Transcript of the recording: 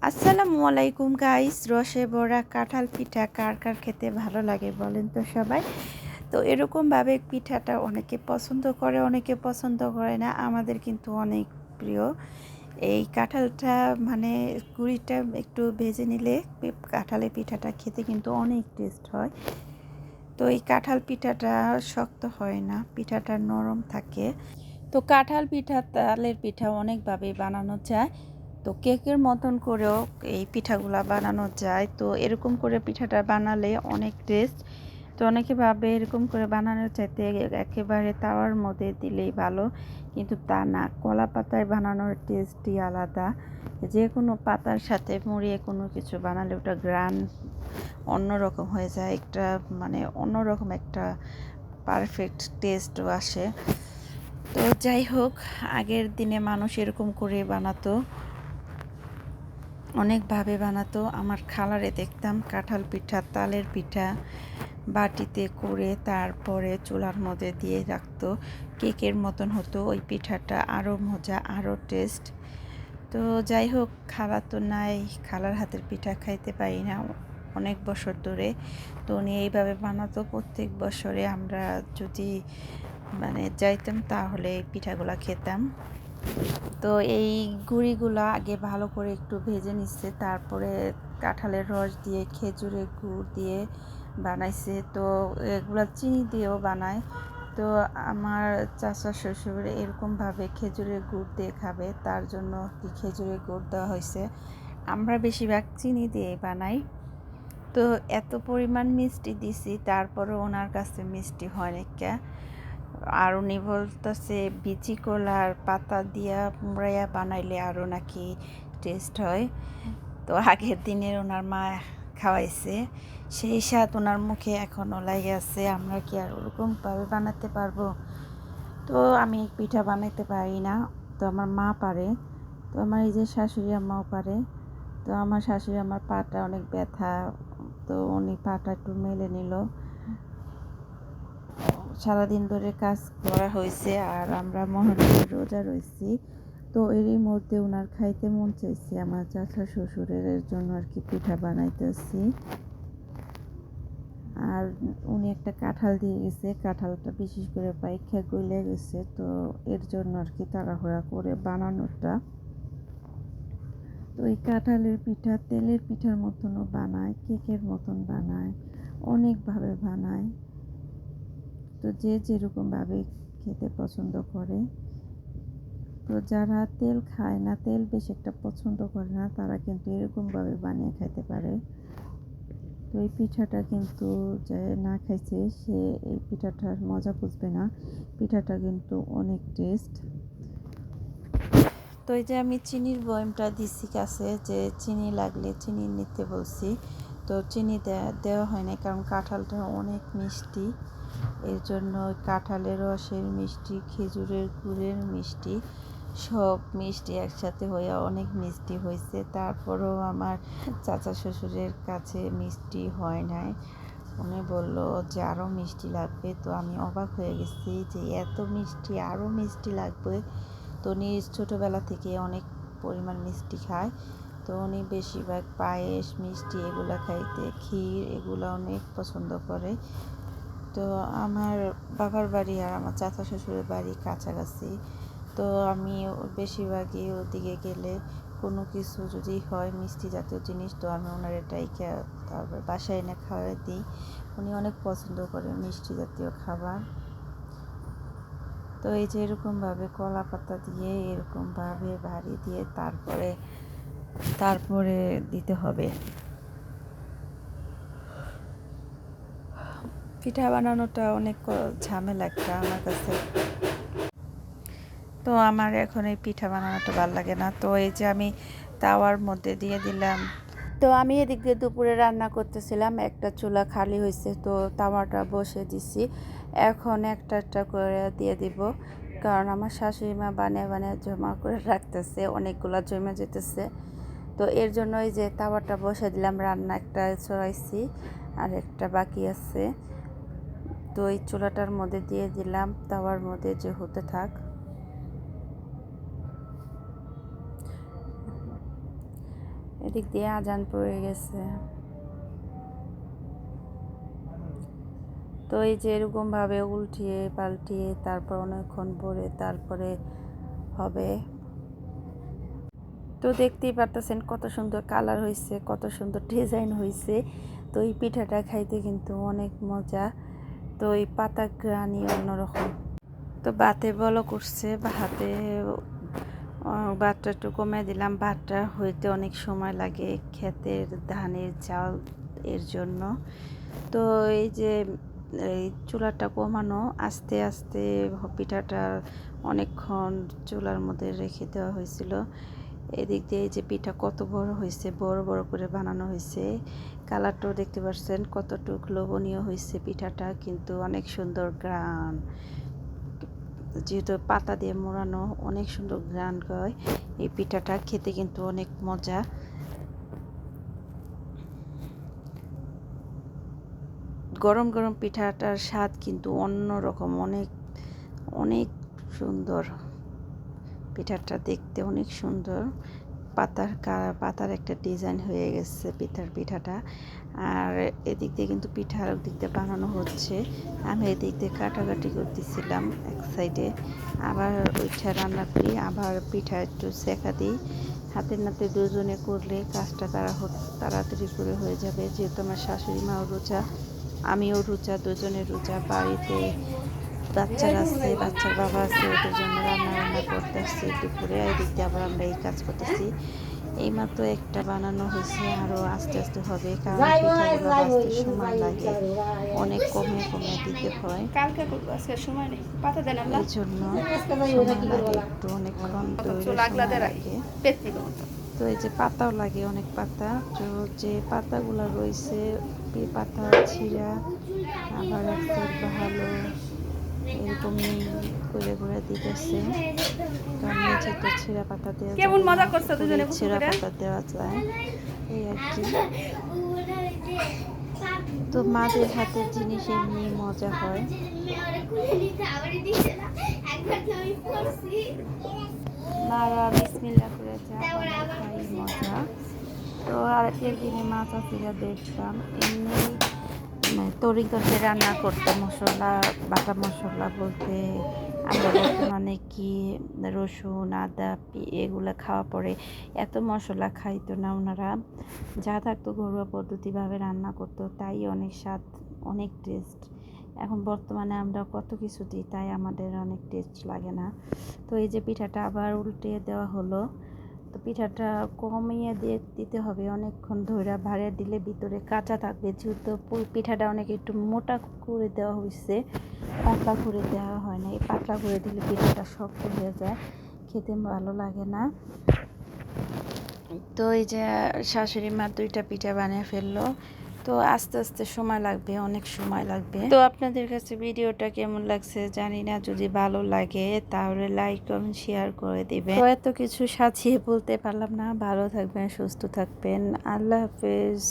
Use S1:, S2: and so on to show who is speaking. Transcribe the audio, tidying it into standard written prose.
S1: আসসালামু আলাইকুম গাইস। রসে ভরা কাঁঠাল পিঠা কার কার খেতে ভালো লাগে বলেন তো সবাই। তো এরকমভাবে পিঠাটা অনেকে পছন্দ করে, অনেকে পছন্দ করে না। আমাদের কিন্তু অনেক প্রিয় এই কাঁঠালটা, মানে গুঁড়িটা একটু ভেজে নিলে কাঁঠালের পিঠাটা খেতে কিন্তু অনেক টেস্ট হয়। তো এই কাঁঠাল পিঠাটা শক্ত হয় না, পিঠাটা নরম থাকে। তো কাঁঠাল পিঠা, তালের পিঠা অনেকভাবে বানানো যায়। তো কেকের মতন করেও এই পিঠাগুলা বানানো যায়। তো এরকম করে পিঠাটা বানালে অনেক টেস্ট। তো অনেকে ভাবে এরকম করে বানানোর চাইতে একেবারে তাওয়ার মধ্যে দিলেই ভালো, কিন্তু তা না। কলা পাতায় বানানোর টেস্টই আলাদা। যে কোনো পাতার সাথে মুড়িয়ে কোনো কিছু বানালে ওটা গ্রান অন্যরকম হয়ে যায়, একটা মানে অন্যরকম একটা পারফেক্ট টেস্টও আসে। তো যাই হোক, আগের দিনে মানুষ এরকম করে বানাতো, অনেকভাবে বানাতো। আমার খালারে দেখতাম কাঁঠাল পিঠা, তালের পিঠা বাটিতে করে তারপরে চুলার মধ্যে দিয়ে রাখতো, কেকের মতন হতো। ওই পিঠাটা আরও মজা, আরও টেস্ট। তো যাই হোক, খালা তো নাই, খালার হাতের পিঠা খাইতে পারি না অনেক বছর ধরে। তো উনি এইভাবে বানাতো প্রত্যেক বছরে। আমরা যদি যাইতাম তাহলে এই পিঠাগুলা খেতাম। তো এই গুঁড়িগুলা আগে ভালো করে একটু ভেজে নিচ্ছে, তারপরে কাঁঠালের রস দিয়ে খেজুরের গুড় দিয়ে বানাইছে। তো এগুলা চিনি দিয়েও বানায়। তো আমার চাচা শ্বশুর এরকমভাবে খেজুরের গুড় দিয়ে খাবে, তার জন্য কি খেজুরের গুড় দেওয়া হয়েছে। আমরা বেশিরভাগ চিনি দিয়ে বানাই। তো এত পরিমাণ মিষ্টি দিছি, তারপরে ওনার কাছে মিষ্টি হয় নাকি। আর উনি বলতেছে বিচি কলার পাতা দিয়া মুড়াইয়া বানাইলে আরও নাকি টেস্ট হয়। তো আগের দিনের ওনার মা খাওয়াইছে, সেই স্বাদ ওনার মুখে এখনও লাগে আছে। আমরা কি আর ওরকমভাবে বানাতে পারবো? তো আমি পিঠা বানাইতে পারি না, তো আমার মা পারে। তো আমার এই যে শাশুড়ি আম্মাও পারে। তো আমার শাশুড়ি আমার পাটা অনেক ব্যথা, তো উনি পাটা একটু মেলে নিল। সারাদিন ধরে কাজ করা হয়েছে আর আমরা মহালয়ার রোজা রয়েছি। তো এরই মধ্যে ওনার খাইতে মন চাইছে, আমার চাচা শ্বশুরের জন্য আর কি পিঠা বানাইতেছি। আর উনি একটা কাঁঠাল দিয়ে গেছে, কাঁঠালটা বিশেষ করে পাইখা গলে গেছে, তো এর জন্য আর কি তাড়াহুড়া করে বানানোটা। তো এই কাঁঠালের পিঠা তেলের পিঠার মতনও বানায়, কেকের মতন বানায়, অনেকভাবে বানায়। তো যে যেরকমভাবে খেতে পছন্দ করে। তো যারা তেল খায় না, তেল বেশি একটা পছন্দ করে না, তারা কিন্তু এরকমভাবে বানিয়ে খেতে পারে। তো এই পিঠাটা কিন্তু যে না খাইছে সে এই পিঠাটার মজা বুঝবে না। পিঠাটা কিন্তু অনেক টেস্ট। তো এই যে আমি চিনির বয়ামটা দিছি কাছে, যে চিনি লাগলে চিনি নিতে বলছি। তো চিনি দেওয়া হয় না, কারণ কাঁঠালটা অনেক মিষ্টি। এর জন্য কাঁঠালের রসের মিষ্টি, খেজুরের গুড়ের মিষ্টি, সব মিষ্টি একসাথে হয়ে অনেক মিষ্টি হয়েছে। তারপরেও আমার চাচা শ্বশুরের কাছে মিষ্টি হয় নাই। উনি বলল যে আরও মিষ্টি লাগবে। তো আমি অবাক হয়ে গেছি যে এত মিষ্টি, আরও মিষ্টি লাগবে। তো উনি ছোটোবেলা থেকে অনেক পরিমাণ মিষ্টি খায়। তো উনি বেশিরভাগ পায়েস, মিষ্টি এগুলো খাইতে, ক্ষীর এগুলো অনেক পছন্দ করে। তো আমার বাবার বাড়ি আর আমার চাচা শ্বশুরের বাড়ি কাছাকাছি। তো আমি বেশিরভাগই ওদিকে গেলে কোনো কিছু যদি হয় মিষ্টি জাতীয় জিনিস, তো আমি ওনার এটাই তারপর বাসায় এনে খাওয়াই দিই। উনি অনেক পছন্দ করে মিষ্টি জাতীয় খাবার। তো এই যে এরকমভাবে কলা পাতা দিয়ে এরকমভাবে ভারী দিয়ে তারপরে দিতে হবে। পিঠা বানানোটা অনেক ঝামেলা একটা আমার কাছে। তো আমার এখন এই পিঠা বানানোটা ভালো লাগে না। তো এই যে আমি তাওয়ার মধ্যে দিয়ে দিলাম। তো আমি এদিক দিয়ে দুপুরে রান্না করতেছিলাম, একটা চুলা খালি হয়েছে, তো তাওয়াটা বসে দিছি। এখন একটা একটা করে দিয়ে দিব, কারণ আমার শাশুড়ি মা বানিয়ে বানিয়ে জমা করে রাখতেছে, অনেকগুলো জমে যেতেছে। তো এর জন্য এই যে তাওয়াটা বসে দিলাম, রান্না একটা চড়াইছি আর একটা বাকি আছে। তো এই চুলাটার মধ্যে দিয়ে দিলাম, তাওয়ার মধ্যে যে হতে থাক। এদিক দিয়ে আজান পড়ে গেছে। তো এই যে এরকমভাবে উল্টিয়ে পাল্টিয়ে তারপর অনেকক্ষণ পরে তারপরে হবে। তো দেখতেই পারতেছেন কত সুন্দর কালার হয়েছে, কত সুন্দর ডিজাইন হয়েছে। তো এই পিঠাটা খাইতে কিন্তু অনেক মজা। তো এই পাতা গ্রানি অন্যরকম। তো ভাতে বলক উঠছে, ভাতে ভাতটা একটু কমে দিলাম। ভাতটা হইতে অনেক সময় লাগে ক্ষেতের ধানের চাল এর জন্য। তো এই যে এই চুলাটা কমানো, আস্তে আস্তে পিঠাটা অনেকক্ষণ চুলার মধ্যে রেখে দেওয়া হয়েছিল। এদিক দিয়ে এই যে পিঠা কত বড় হয়েছে, বড় বড় করে বানানো হয়েছে। কালারটাও দেখতে পাচ্ছেন কতটুকু লোভনীয় হয়েছে পিঠাটা, কিন্তু অনেক সুন্দর গ্রান, যেহেতু পাতা দিয়ে মোড়ানো অনেক সুন্দর গ্রান হয়। এই পিঠাটা খেতে কিন্তু অনেক মজা। গরম গরম পিঠাটার স্বাদ কিন্তু অন্যরকম, অনেক অনেক সুন্দর। পিঠাটা দেখতে অনেক সুন্দর, পাতার একটা ডিজাইন হয়ে গেছে পিঠাটা। আর এদিক দিয়ে কিন্তু পিঠা দিক দিয়ে বানানো হচ্ছে। আমি এদিক দিয়ে কাটাকাটি করতেছিলাম এক সাইডে, আবার ওইটা রান্না করি, আবার পিঠা একটু সেঁকা দিই। হাতের নাতে দুজনে করলে কাজটা তাড়াতাড়ি করে হয়ে যাবে। যেহেতু আমার শাশুড়ি মাও রোজা, আমিও রোজা, দুজনের রোজা। বাড়িতে বাচ্চারা আছে, বাচ্চার বাবা আছে, ওদের জন্য রান্না করতেছি দুপুরে। এদিক দিয়ে আবার আমরা এই কাজ করতেছি। এইমাত্র একটা বানানো হয়েছে, আরও আস্তে আস্তে হবে, কারণ পিঠাগুলো বাঁচতে সময় লাগে, অনেক কমে কমে দিতে হয়। এই জন্য সময় লাগে একটু, অনেকক্ষণ লাগে। তো এই যে পাতাও লাগে, অনেক পাতা। তো যে পাতাগুলো রয়েছে পাতা ছিঁড়া, আবার এক সাইড ভালো এরকম করে করে দিতেছে, কারণ নিচে তো ছেঁড়া পাতা দেওয়া যায়, ছেঁড়া পাতা দেওয়া যায় এই আর কি। তো মাদের হাতের জিনিস এমনি মজা হয়। মারা বিসমিল্লাহ করে চা বানায় খাই, মজা। তো আরেকটা দিনে মাছ আসিরা দেখতাম এমনি তরিতরকারি রান্না করতাম, মশলা বাটা মশলা বলতে আমরা বর্তমানে কি রসুন আদা এগুলো খাওয়া পড়ে, এত মশলা খাইতো না ওনারা। যা থাকতো ঘরোয়া পদ্ধতিভাবে রান্না করতো, তাই অনেক স্বাদ, অনেক টেস্ট। এখন বর্তমানে আমরা কত কিছু দিই, তাই আমাদের অনেক টেস্ট লাগে না। তো এই যে পিঠাটা আবার উল্টে দেওয়া হলো। তো পিঠাটা কমিয়ে দিতে হবে, অনেকক্ষণ ধরে ভাড়ে দিলে ভিতরে কাঁচা থাকবে। যেহেতু পিঠাটা অনেক একটু মোটা করে দেওয়া হয়েছে, পাতলা করে দেওয়া হয় না। এই পাতলা করে দিলে পিঠাটা শক্ত হয়ে যায়, খেতে ভালো লাগে না। তো এই যে শাশুড়ি মা 2টা পিঠা বানিয়ে ফেললো। তো আস্তে আস্তে সময় লাগবে, অনেক সময় লাগবে। তো আপনাদের কাছে ভিডিওটা কেমন লাগছে জানি না, যদি ভালো লাগে তাহলে লাইক কমেন্ট শেয়ার করে দিবেন। তো এত কিছু সাজিয়ে বলতে পারলাম না। ভালো থাকবেন, সুস্থ থাকবেন, আল্লাহ হাফেজ।